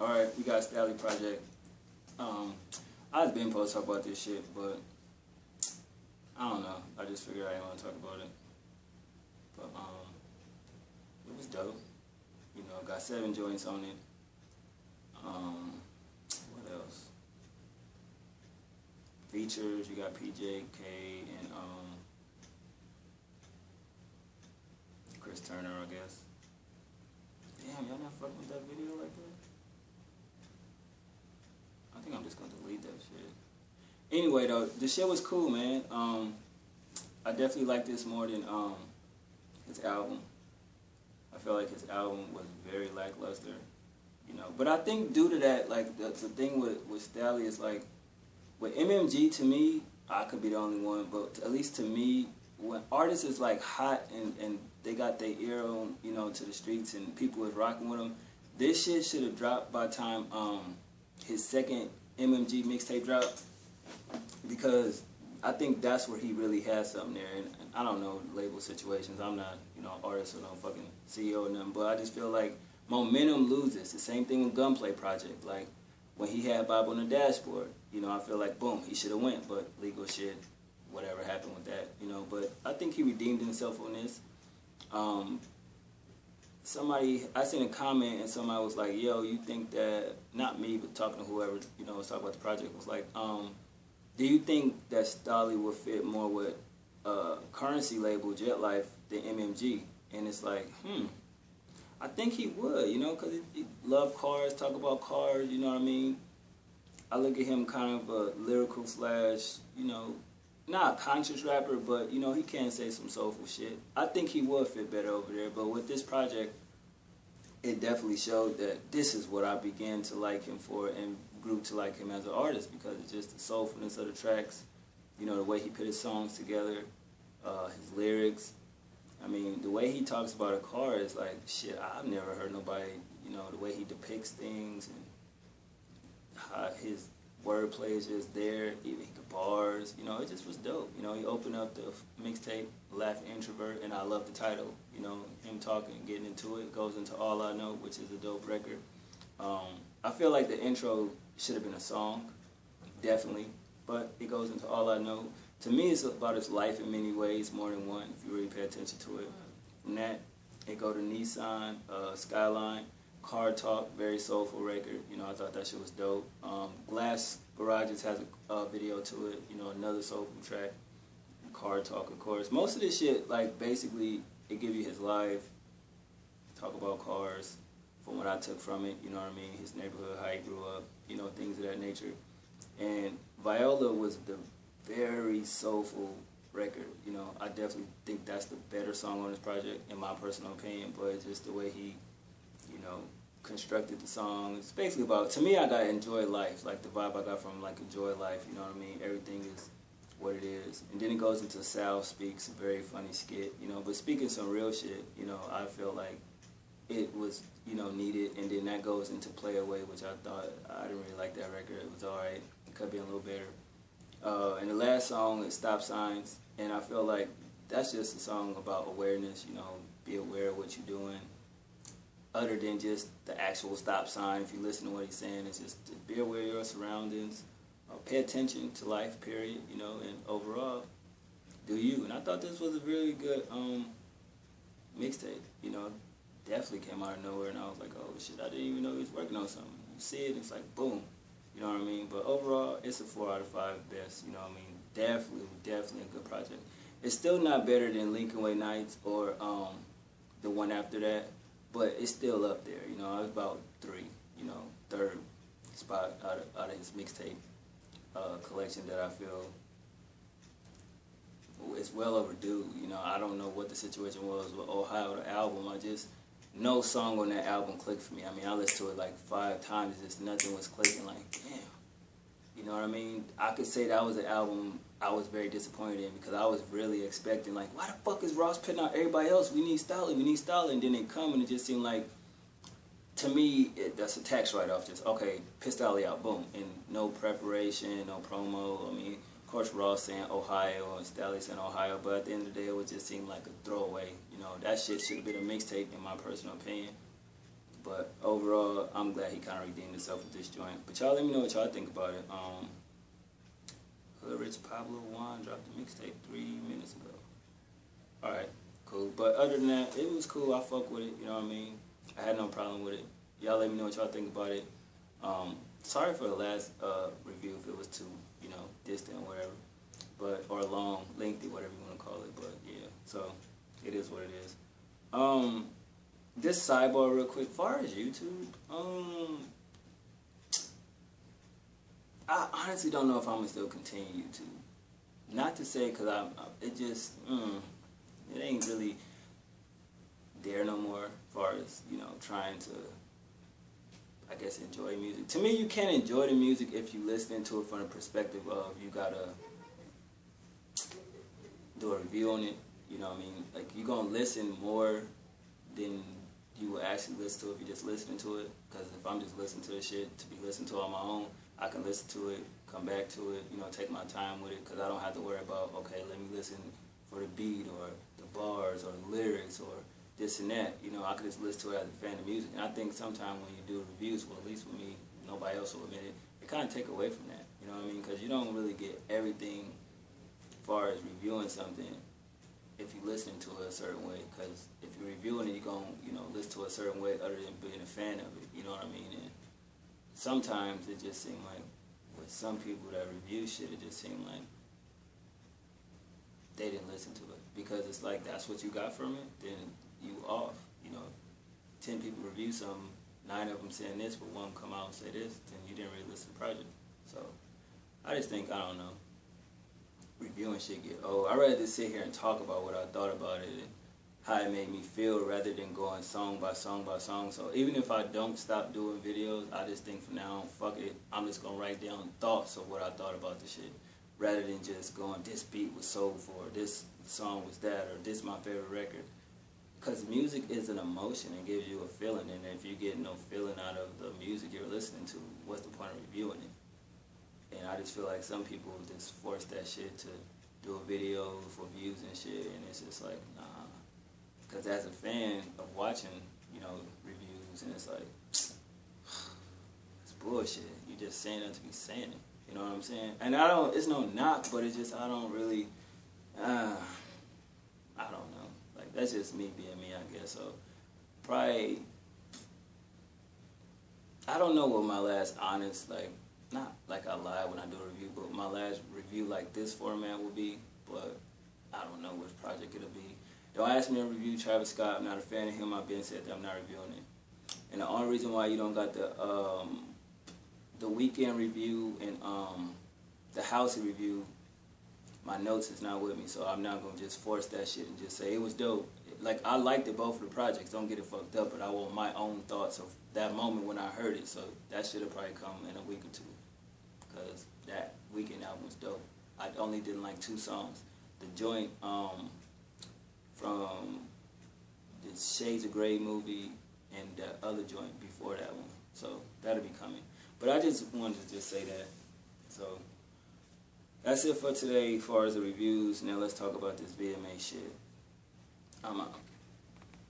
Alright, we got Stalley project. I was been supposed to talk about this shit, but I don't know. I just figured I didn't want to talk about it. But it was dope. You know, got 7 joints on it. What else? Features, you got PJ, K, and Chris Turner, I guess. Damn, y'all not fucking with that video like that? I think I'm just gonna delete that shit. Anyway though, the shit was cool, man. I definitely like this more than his album. I feel like his album was very lackluster, you know. But I think due to that, like the thing with Stalley is like, with MMG, to me, I could be the only one, but at least to me, when artists is like hot and they got their ear on, you know, to the streets and people is rocking with them, this shit should have dropped by the time his second MMG mixtape dropped, because I think that's where he really has something there. And I don't know label situations. I'm not, you know, artist or no fucking CEO or nothing, but I just feel like momentum loses. The same thing with Gunplay Project. Like when he had Bob on the dashboard, you know, I feel like boom, he should have went, but legal shit, whatever happened with that, you know. But I think he redeemed himself on this. I seen a comment and somebody was like, yo, you think that, not me, but talking to whoever, you know, was talking about the project, was like, do you think that Stalley would fit more with Currency label, Jet Life, than MMG? And it's like, I think he would, you know, because he love cars, talk about cars, you know what I mean? I look at him kind of a lyrical slash, you know, not a conscious rapper, but, you know, he can say some soulful shit. I think he would fit better over there, but with this project, it definitely showed that this is what I began to like him for and grew to like him as an artist, because it's just the soulfulness of the tracks, you know, the way he put his songs together, his lyrics. I mean, the way he talks about a car is like, shit, I've never heard nobody, you know, the way he depicts things and how his wordplay is just there, even the bars, you know, it just was dope. You know, he opened up the mixtape, Laughing Introvert, and I love the title, you know, him talking, getting into it, goes into All I Know, which is a dope record. I feel like the intro should have been a song, definitely, but it goes into All I Know. To me, it's about his life in many ways, more than one, if you really pay attention to it. From that, it go to Nissan, Skyline, Car Talk, very soulful record. You know, I thought that shit was dope. Glass Garages has a video to it, you know, another soulful track. Car Talk, of course. Most of this shit, like, basically, it give you his life, talk about cars, from what I took from it, you know what I mean, his neighborhood, how he grew up, you know, things of that nature. And Viola was the very soulful record, you know. I definitely think that's the better song on this project, in my personal opinion, but it's just the way he, you know, constructed the song. It's basically about, to me, I got Enjoy Life, like the vibe I got from, like, Enjoy Life, you know what I mean? Everything is what it is. And then it goes into Sal Speaks, a very funny skit, you know, but speaking some real shit, you know, I feel like it was, you know, needed. And then that goes into Play Away, which I thought, I didn't really like that record. It was alright. It could be a little better. And the last song is Stop Signs, and I feel like that's just a song about awareness, you know, be aware of what you're doing, other than just the actual stop sign. If you listen to what he's saying, it's just be aware of your surroundings, pay attention to life, period, you know, and overall, do you. And I thought this was a really good mixtape, you know, definitely came out of nowhere, and I was like, oh shit, I didn't even know he was working on something. You see it, it's like, boom. You know what I mean? But overall, it's a 4 out of 5 best. You know what I mean? Definitely a good project. It's still not better than Lincoln Way Nights or the one after that, but it's still up there. You know, it's about 3, you know, 3rd spot out of his mixtape collection that I feel is well overdue. You know, I don't know what the situation was with Ohio, the album. No song on that album clicked for me. I mean, I listened to it like 5 times, just nothing was clicking. Like, damn. You know what I mean? I could say that was an album I was very disappointed in, because I was really expecting, like, why the fuck is Ross putting out everybody else? We need Stalley. And then it come, and it just seemed like, to me, that's a tax write-off. Just, okay, piss Stalley out, boom. And no preparation, no promo. I mean, of course, Ross saying Ohio and Stalley saying Ohio, but at the end of the day, it would just seem like a throwaway. You know, that shit should have been a mixtape, in my personal opinion. But overall, I'm glad he kind of redeemed himself with this joint. But y'all let me know what y'all think about it. Hood Rich Pablo Juan dropped the mixtape 3 minutes ago. Alright, cool. But other than that, it was cool. I fuck with it, you know what I mean? I had no problem with it. Y'all let me know what y'all think about it. Sorry for the last review if it was too, you know, distant or whatever. But, or long, lengthy, whatever you want to call it. But yeah, so it is what it is. This sidebar real quick, far as YouTube, I honestly don't know if I'm gonna still continue YouTube. Not to say because it just, it ain't really there no more as far as, you know, trying to, I guess, enjoy music. To me, you can't enjoy the music if you listening to it from the perspective of you gotta do a review on it, you know what I mean? Like, you're gonna listen more than you will actually listen to if you're just listening to it. Because if I'm just listening to the shit to be listened to on my own, I can listen to it, come back to it, you know, take my time with it, because I don't have to worry about, okay, let me listen for the beat or the bars or the lyrics or this and that. You know, I can just listen to it as a fan of music. And I think sometimes when you do reviews, well, at least with me, nobody else will admit it, it kind of take away from that, you know what I mean? Because you don't really get everything as far as reviewing something if you listen to it a certain way. Because if you're reviewing it, you're going to, you know, listen to it a certain way other than being a fan of it, you know what I mean? And sometimes it just seems like with some people that review shit, it just seems like they didn't listen to it. Because it's like, that's what you got from it, then you off. You know, 10 people review something, 9 of them saying this, but 1 come out and say this, then you didn't really listen to the project. So I just think, I don't know, reviewing shit get old. I'd rather just sit here and talk about what I thought about it and how it made me feel rather than going song by song by song. So even if I don't stop doing videos, I just think from now on, fuck it, I'm just going to write down thoughts of what I thought about the shit rather than just going, this beat was soulful, or this song was that, or this my favorite record. Because music is an emotion and gives you a feeling, and if you get no feeling out of the music you're listening to, what's the point of reviewing it? And I just feel like some people just force that shit to do a video for views and shit, and it's just like, nah. Because as a fan of watching, you know, reviews, and it's like, it's bullshit. You just saying it to be saying it. You know what I'm saying? And I don't, it's no knock, but it's just, I don't really, I don't know. Like, that's just me being me, I guess. So, probably, I don't know what my last honest, like, not like I lie when I do a review, but my last review like this format will be, but I don't know which project it'll be. Don't ask me to review Travis Scott. I'm not a fan of him. I've been said that I'm not reviewing it. And the only reason why you don't got the weekend review and the house review, my notes is not with me, so I'm not gonna just force that shit and just say it was dope. Like, I liked it both of the projects. Don't get it fucked up, but I want my own thoughts of that moment when I heard it. So that shit'll probably come in a week or two, because that weekend album was dope. I only didn't like 2 songs. The joint from the Shades of Grey movie and the other joint before that one. So that'll be coming. But I just wanted to just say that. So that's it for today as far as the reviews. Now let's talk about this VMA shit. I'm out.